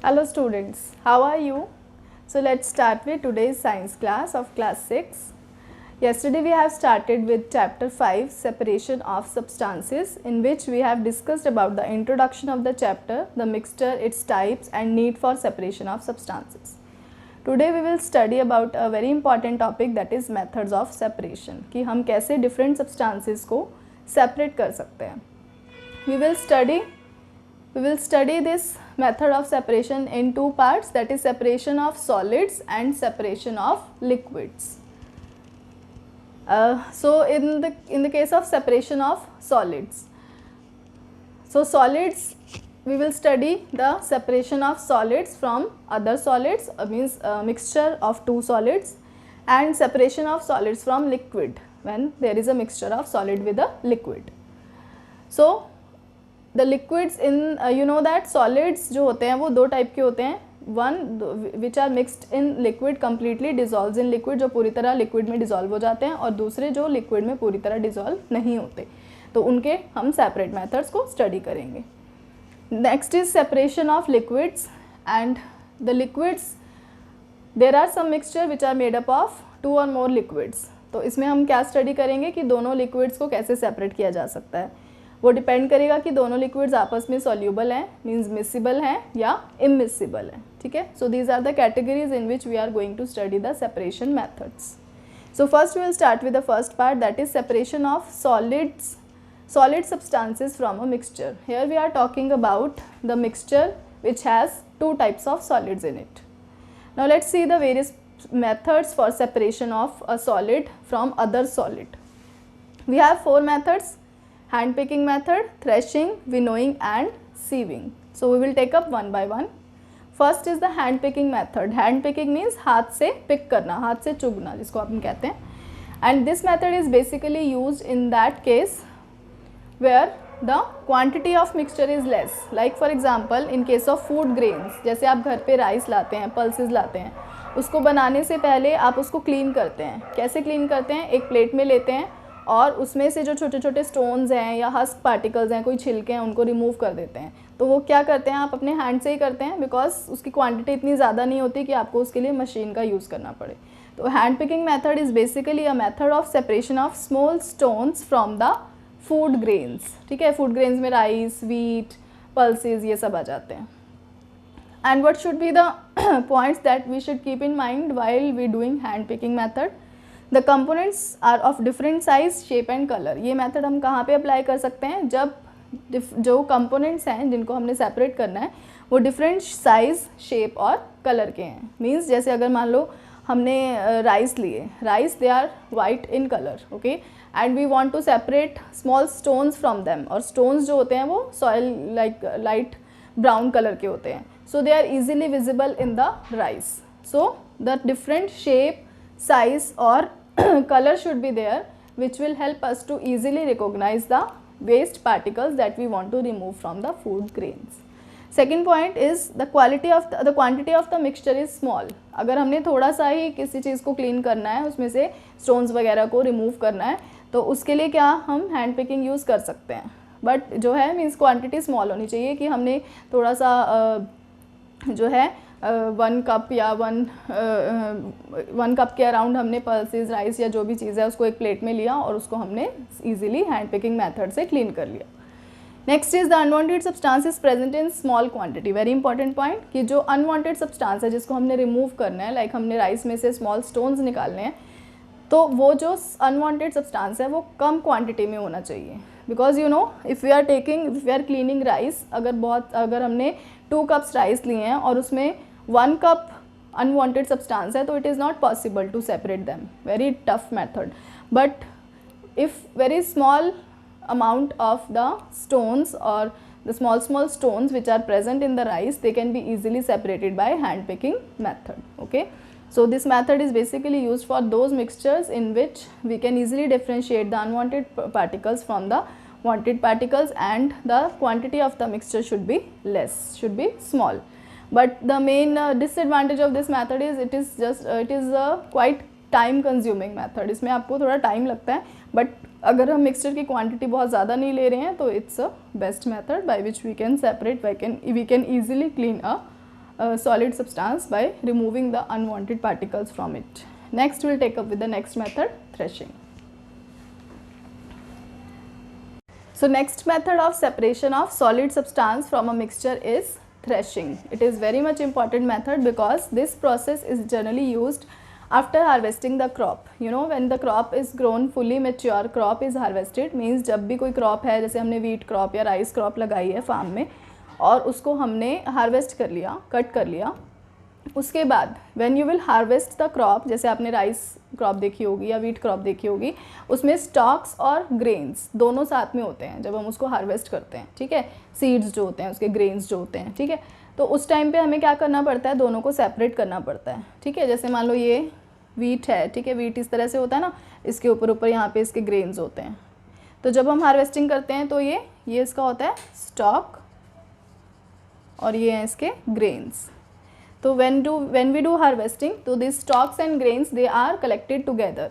Hello students, how are you? So let's start with today's science class of class 6. Yesterday we have started with chapter 5, separation of substances, in which we have discussed about the introduction of the chapter, the mixture, its types and need for separation of substances. Today we will study about a very important topic, that is methods of separation, कि हम कैसे different substances को separate कर सकते हैं. We will study this method of separation in two parts, that is separation of solids and separation of liquids. So in the case of separation of solids, so solids, we will study the separation of solids from other solids, means mixture of two solids, and separation of solids from liquid when there is a mixture of solid with a liquid. So the liquids in you know that solids जो होते हैं वो दो type के होते हैं. One which are mixed in liquid completely dissolve in liquid, जो पूरी तरह लिक्विड में डिजॉल्व हो जाते हैं, और दूसरे जो लिक्विड में पूरी तरह डिजॉल्व नहीं होते. तो उनके हम सेपरेट मेथड्स को स्टडी करेंगे. Next is separation of liquids and the liquids. There are some mixture which are made up of two or more liquids. तो इसमें हम क्या स्टडी करेंगे कि दोनों लिक्विड्स को कैसे सेपरेट किया जा सकता है. वो डिपेंड करेगा कि दोनों लिक्विड्स आपस में सॉल्यूबल हैं, मीन्स मिसिबल हैं या इमिसिबल हैं. ठीक है. So these are the categories in which we are going to study the separation methods. So first we will start with the first part, that is separation of solid substances from a mixture. Here we are talking about the mixture which has two types of solids in it. Now let's see the various methods for separation of a solid from other solid. We have four methods: hand picking method, threshing, winnowing and sieving. So we will take up one by one. First is the hand picking method. Hand picking means हाथ से pick करना, हाथ से चुगना जिसको अपन कहते हैं. And this method is basically used in that case where the quantity of mixture is less. Like for example in case of food grains, जैसे आप घर पे राइस लाते हैं, पल्सेस लाते हैं, उसको बनाने से पहले आप उसको क्लीन करते हैं. कैसे क्लीन करते हैं? एक प्लेट में लेते हैं और उसमें से जो छोटे छोटे स्टोन्स हैं या हस्क पार्टिकल्स हैं, कोई छिलके हैं, उनको रिमूव कर देते हैं. तो वो क्या करते हैं, आप अपने हैंड से ही करते हैं, बिकॉज उसकी क्वांटिटी इतनी ज़्यादा नहीं होती कि आपको उसके लिए मशीन का यूज़ करना पड़े. तो hand picking method is basically a method of separation of small stones from the food grains. ठीक है. फूड ग्रेन्स में राइस, वीट, पल्सेस, ये सब आ जाते हैं. And what should be the points that we should keep in mind while we doing hand picking method. The components are of different size, shape and colour. ये method हम कहाँ पे apply कर सकते हैं? जब जो कंपोनेंट्स हैं जिनको हमने सेपरेट करना है वो डिफरेंट साइज, शेप और कलर के हैं. मीन्स जैसे अगर मान लो हमने राइस लिए, rice they are white in colour, okay, and we want to separate small stones from them. और स्टोन्स जो होते हैं वो सॉइल लाइट ब्राउन कलर के होते हैं. So they are easily visible in the rice. So the different shape, size or color should be there, which will help us to easily recognize the waste particles that we want to remove from the food grains. Second point is the quantity of the mixture is small. अगर हमने थोड़ा सा ही किसी चीज़ को clean करना है, उसमें से स्टोन्स वगैरह को रिमूव करना है, तो उसके लिए क्या हम हैंड पिकिंग यूज़ कर सकते हैं. बट जो है मीन्स क्वांटिटी स्मॉल होनी चाहिए, कि हमने थोड़ा सा जो है 1 कप या 1 कप के अराउंड हमने पल्सेस, राइस या जो भी चीज़ है उसको एक प्लेट में लिया और उसको हमने ईजिली हैंड पिकिंग मेथड से क्लीन कर लिया. Next is the unwanted substances present in small quantity. Very important point, कि जो अनवांटेड सब्सटेंस है जिसको हमने रिमूव करना है, लाइक हमने राइस में से स्मॉल स्टोन्स निकालने हैं, तो वो जो अनवांटेड सब्सटेंस है वो कम क्वांटिटी में होना चाहिए. Because you know if we are cleaning rice, अगर हमने 2 कप्स राइस लिए हैं और उसमें 1 कप अनवांटेड सब्सटेंस है, तो it is not possible to separate them. Very tough method. But if very small amount of the stones or the small stones which are present in the rice, they can be easily separated by hand picking method. Okay. So this method is basically used for those mixtures in which we can easily differentiate the unwanted particles from the wanted particles, and the quantity of the mixture should be less, should be small. But the main disadvantage of this method is it is a quite time consuming method. इसमें आपको थोड़ा time लगता है, but अगर हम mixture की quantity बहुत ज़्यादा नहीं ले रहे हैं तो it's a best method by which we can separate, we can easily clean a solid substance by removing the unwanted particles from it. Next we'll take up with the next method, threshing. So next method of separation of solid substance from a mixture is threshing. It is very much important method because this process is generally used after harvesting the crop. You know, when the crop is grown fully mature, crop is harvested, means जब भी कोई crop है, जैसे हमने wheat crop या rice crop लगाई है farm में और उसको हमने harvest कर लिया, cut कर लिया, उसके बाद when you will harvest the crop, जैसे आपने rice crop देखी होगी या wheat crop देखी होगी, उसमें stalks और grains दोनों साथ में होते हैं जब हम उसको harvest करते हैं, ठीक है, seeds जो होते हैं उसके grains जो होते हैं, ठीक है, तो उस टाइम पे हमें क्या करना पड़ता है, दोनों को सेपरेट करना पड़ता है, ठीक है, जैसे मान लो ये वीट है, ठीक है, वीट इस तरह से होता है ना, इसके ऊपर ऊपर यहाँ पे इसके ग्रेन्स होते हैं, तो जब हम हार्वेस्टिंग करते हैं तो ये इसका होता है स्टॉक और ये हैं इसके ग्रेन्स. तो when we do harvesting, तो these stalks and grains they are collected together,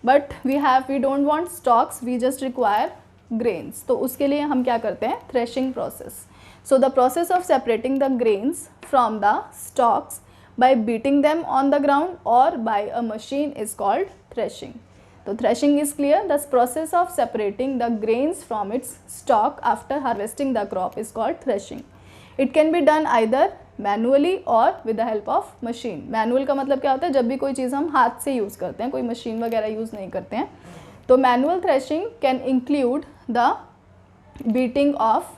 but we don't want stalks, we just require grains. तो उसके लिए हम क्या करते हैं, threshing process. So the process of separating the grains from the stalks by beating them on the ground or by a machine is called threshing. So threshing is clear. The process of separating the grains from its stalk after harvesting the crop is called threshing. It can be done either manually or with the help of machine. Manual का मतलब क्या होता है, जब भी कोई चीज़ हम हाथ से यूज़ करते हैं, कोई मशीन वगैरह यूज़ नहीं करते हैं. तो manual threshing can include the beating of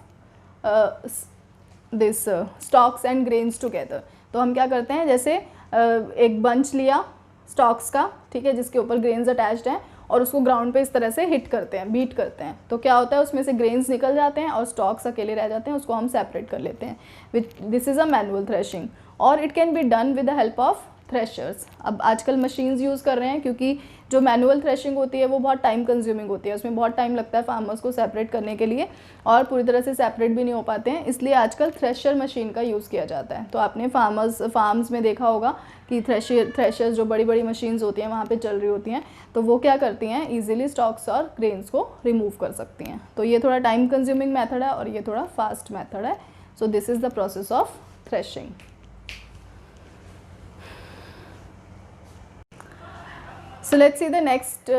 this stocks and grains together. तो हम क्या करते हैं, जैसे एक बंच लिया स्टॉक्स का, ठीक है, जिसके ऊपर ग्रेन्स अटैच्ड हैं, और उसको ग्राउंड पे इस तरह से हिट करते हैं, बीट करते हैं, तो क्या होता है उसमें से ग्रेन्स निकल जाते हैं और स्टॉक्स अकेले रह जाते हैं, उसको हम सेपरेट कर लेते हैं. This is a manual threshing. और it can be done with the help of threshers. अब आजकल मशीन्स यूज़ कर रहे हैं क्योंकि जो मैनुअल थ्रेशिंग होती है वो बहुत टाइम कंज्यूमिंग होती है, उसमें बहुत टाइम लगता है फार्मर्स को सेपरेट करने के लिए और पूरी तरह से सेपरेट भी नहीं हो पाते हैं, इसलिए आजकल थ्रेशर मशीन का यूज़ किया जाता है. तो आपने फार्म्स में देखा होगा कि थ्रेशर्स जो बड़ी बड़ी मशीन्स होती हैं वहाँ पे चल रही होती हैं, तो वो क्या करती हैं, ईजिली स्टॉक्स और ग्रेन्स को रिमूव कर सकती हैं. तो ये थोड़ा टाइम कंज्यूमिंग मेथड है और ये थोड़ा फास्ट मेथड है. सो this is the process of threshing. So let's see the next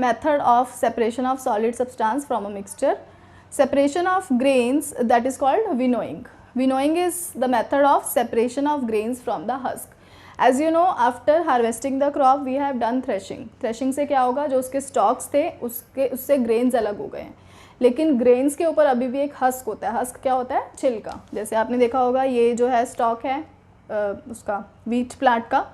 method of separation of solid substance from a mixture. Separation of grains, that is called winnowing. Winnowing is the method of separation of grains from the husk. As you know, after harvesting the crop we have done threshing. Threshing से क्या होगा, जो उसके stalks थे उससे grains अलग हो गए हैं, लेकिन grains के ऊपर अभी भी एक husk होता है. husk क्या होता है, छिलका. जैसे आपने देखा होगा ये जो है stalk है उसका wheat plant का,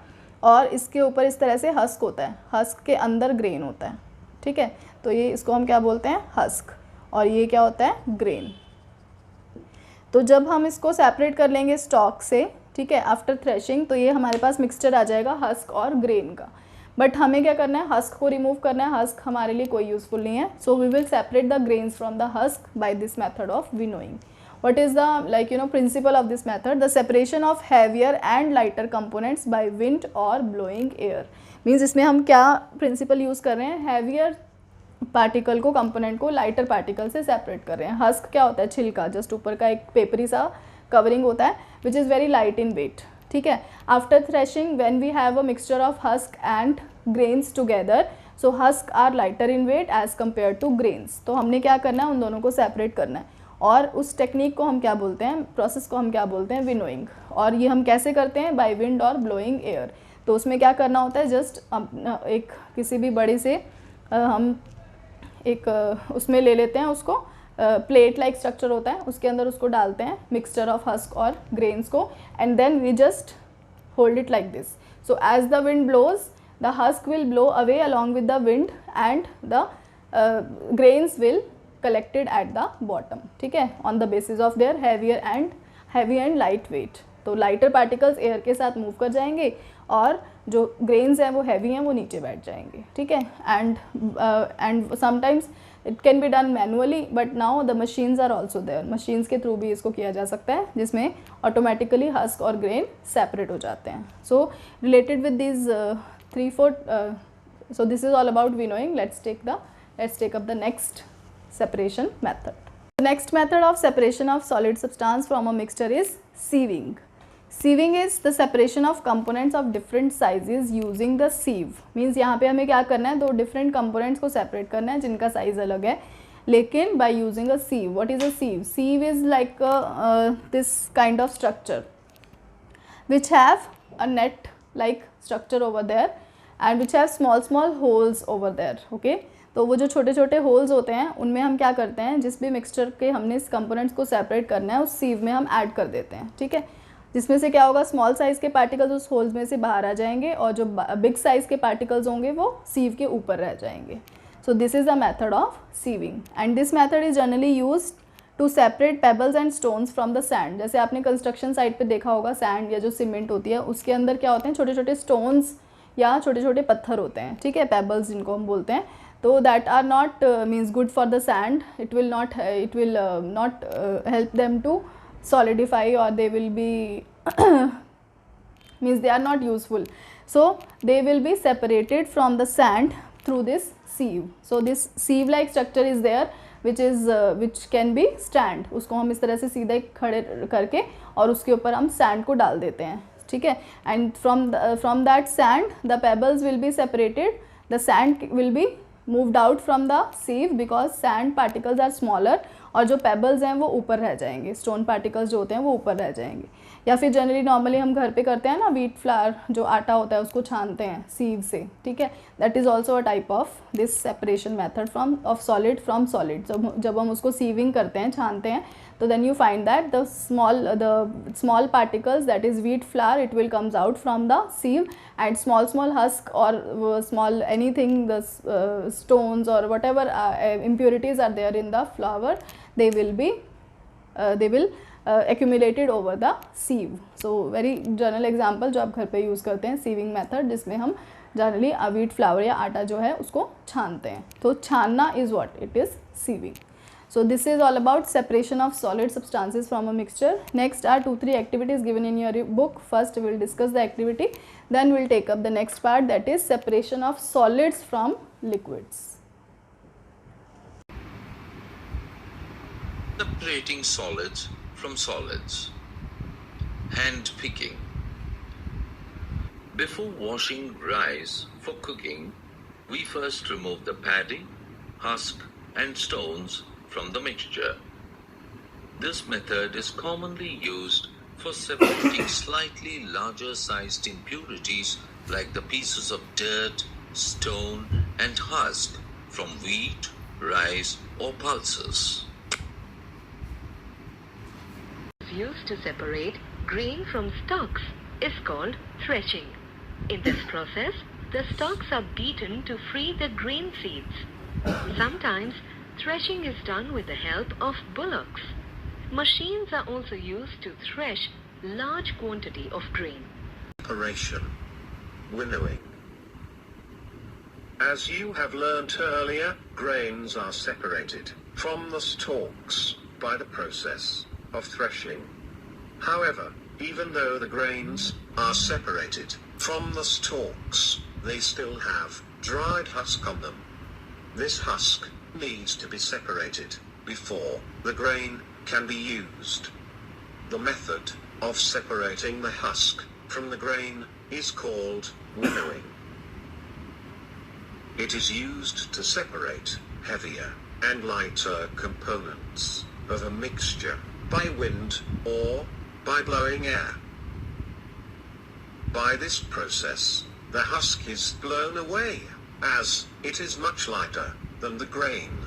और इसके ऊपर इस तरह से हस्क होता है, हस्क के अंदर ग्रेन होता है, ठीक है, तो ये इसको हम क्या बोलते हैं, हस्क, और ये क्या होता है, ग्रेन. तो जब हम इसको सेपरेट कर लेंगे स्टॉक से, ठीक है, आफ्टर थ्रेशिंग, तो ये हमारे पास मिक्सचर आ जाएगा हस्क और ग्रेन का. बट हमें क्या करना है, हस्क को रिमूव करना है, हस्क हमारे लिए कोई यूज़फुल नहीं है. So we will separate the grains from the husk by this method of winnowing. What is the principle of this method? The separation of heavier and lighter components by wind or blowing air. Means इसमें हम क्या principal use कर रहे हैं, heavier particle को, component को lighter particle से separate कर रहे हैं. हस्क क्या होता है, छिलका, जस्ट ऊपर का एक पेपरी सा कवरिंग होता है which is very light in weight, ठीक है. After threshing when we have a mixture of husk and grains together, so husk are lighter in weight as compare to grains. तो हमने क्या करना है, उन दोनों को सेपरेट करना है, और उस टेक्निक को हम क्या बोलते हैं, प्रोसेस को हम क्या बोलते हैं, विनोइंग. और ये हम कैसे करते हैं, बाय विंड और ब्लोइंग एयर. तो उसमें क्या करना होता है, जस्ट एक किसी भी बड़ी से हम एक उसमें ले लेते हैं, उसको प्लेट लाइक स्ट्रक्चर होता है, उसके अंदर उसको डालते हैं मिक्सचर ऑफ हस्क और ग्रेन्स को, and then we just hold it like this. So as the wind blows the husk will blow away along with the wind and the grains will collected at the bottom, ठीक है, on the basis of their heavy and light weight. तो lighter particles air के साथ move कर जाएंगे और जो grains हैं वो हैवी हैं, वो नीचे बैठ जाएंगे, ठीक है. And sometimes it can be done manually, but now the machines are also there. Machines के थ्रू भी इसको किया जा सकता है, जिसमें ऑटोमेटिकली हस्क और ग्रेन सेपरेट हो जाते हैं. So related with this 3-4, so this is all about winnowing. Let's take up the next separation method. The next method of separation of solid substance from a mixture is sieving. Sieving is the separation of components of different sizes using the sieve. Means यहाँ पे हमें क्या करना है, दो different components को separate करना है जिनका size अलग है, लेकिन by using a sieve. What is a sieve? Sieve is like this kind of structure which have a net like structure over there and which have small holes over there. Okay, तो वो जो छोटे छोटे holes होते हैं उनमें हम क्या करते हैं, जिस भी मिक्सचर के हमने इस कंपोनेंट्स को सेपरेट करना है उस सीव में हम ऐड कर देते हैं. ठीक है, जिसमें से क्या होगा, स्मॉल साइज़ के पार्टिकल्स उस होल्स में से बाहर आ जाएंगे और जो बिग साइज़ के पार्टिकल्स होंगे वो सीव के ऊपर रह जाएंगे. So this is the method of sieving and this method is generally used to separate pebbles and stones from the sand. जैसे आपने कंस्ट्रक्शन साइट पे देखा होगा, सैंड या जो सीमेंट होती है उसके अंदर क्या होते हैं, छोटे छोटे स्टोन्स या छोटे छोटे पत्थर होते हैं. ठीक है, पेबल्स जिनको हम बोलते हैं. तो that are not means good for the sand. It will not help them to solidify or they will be means they are not useful, so they will be separated from the sand through this sieve. So this sieve like structure is there which can be stand. उसको हम इस तरह से सीधे खड़े करके और उसके ऊपर हम sand को डाल देते हैं. ठीक है, and from that sand the pebbles will be separated. The sand will be moved out from the sieve because sand particles are smaller और जो पेबल्स हैं वो ऊपर रह जाएंगे, स्टोन पार्टिकल्स जो होते हैं वो ऊपर रह जाएंगे. या फिर जनरली नॉर्मली हम घर पे करते हैं ना, व्हीट फ्लावर जो आटा होता है उसको छानते हैं सीव से. ठीक है, that is also a type of this separation method from of solid from solid. जब हम उसको सीविंग करते हैं, छानते हैं, तो then you find that the small particles, that is wheat flour, it will comes out from the sieve, and small husk or small anything, the stones or whatever impurities are there in the flour, they will accumulated over the sieve. So very general example जो आप घर पे use करते हैं sieving method, जिसमें हम generally wheat flour या आटा जो है उसको छानते हैं. तो छानना is what it is, sieving. So this is all about separation of solid substances from a mixture. Next are 2-3 activities given in your book. First we will discuss the activity, then we will take up the next part, that is separation of solids from liquids. Separating solids from solids. Hand picking. Before washing rice for cooking, we first remove the paddy, husk and stones from the mixture. This method is commonly used for separating slightly larger sized impurities like the pieces of dirt, stone and husk from wheat, rice or pulses. Used to separate grain from stalks is called threshing. In this process, the stalks are beaten to free the grain seeds. Sometimes threshing is done with the help of bullocks. Machines are also used to thresh large quantity of grain. Separation. Winnowing. As you have learnt earlier, grains are separated from the stalks by the process of threshing. However, even though the grains are separated from the stalks, they still have dried husk on them. This husk needs to be separated before the grain can be used. The method of separating the husk from the grain is called winnowing. It is used to separate heavier and lighter components of a mixture by wind or by blowing air. By this process, the husk is blown away as it is much lighter than the grain.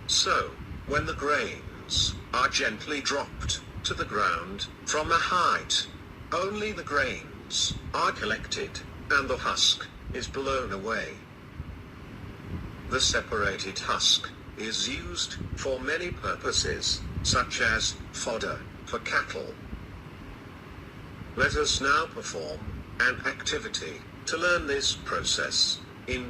So, when the grains are gently dropped to the ground from a height, only the grains are collected and the husk is blown away. The separated husk is used for many purposes, such as fodder for cattle. Let us now perform an activity to learn this process in